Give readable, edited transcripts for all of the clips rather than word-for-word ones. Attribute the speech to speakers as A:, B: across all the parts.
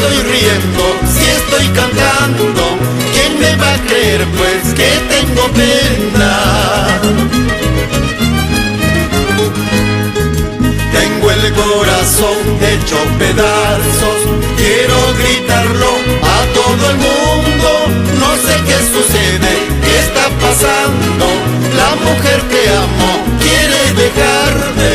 A: estoy riendo, si estoy cantando, ¿quién me va a creer pues que tengo pena? Tengo el corazón hecho pedazos, quiero gritarlo a todo el mundo. No sé qué sucede, qué está pasando. La mujer que amo quiere dejarme.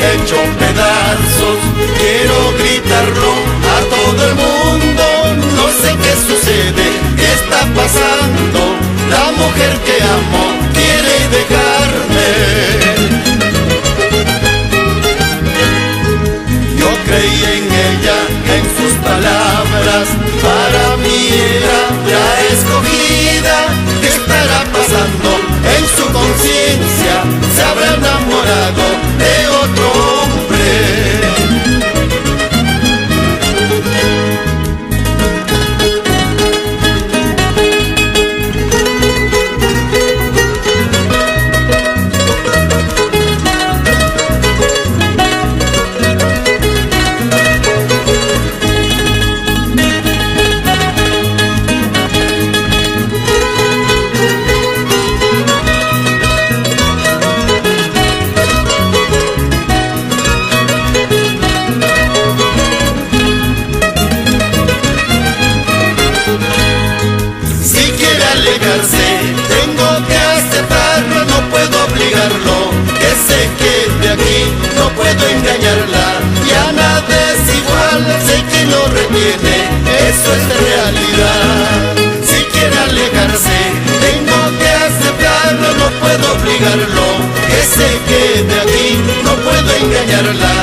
A: Hecho pedazos, quiero gritarlo a todo el mundo. No sé qué sucede, qué está pasando. La mujer que amo quiere dejarme. Yo creí en ella, en sus palabras, para mí era la escogida. ¿Qué estará pasando en su conciencia? ¿Se habrá enamorado de otro hombre? Tengo que aceptarlo, no puedo obligarlo, que se quede aquí, no puedo engañarla. Ya nada es igual, sé que lo retiene, eso es realidad. Si quiere alejarse, tengo que aceptarlo, no puedo obligarlo, que se quede aquí, no puedo engañarla.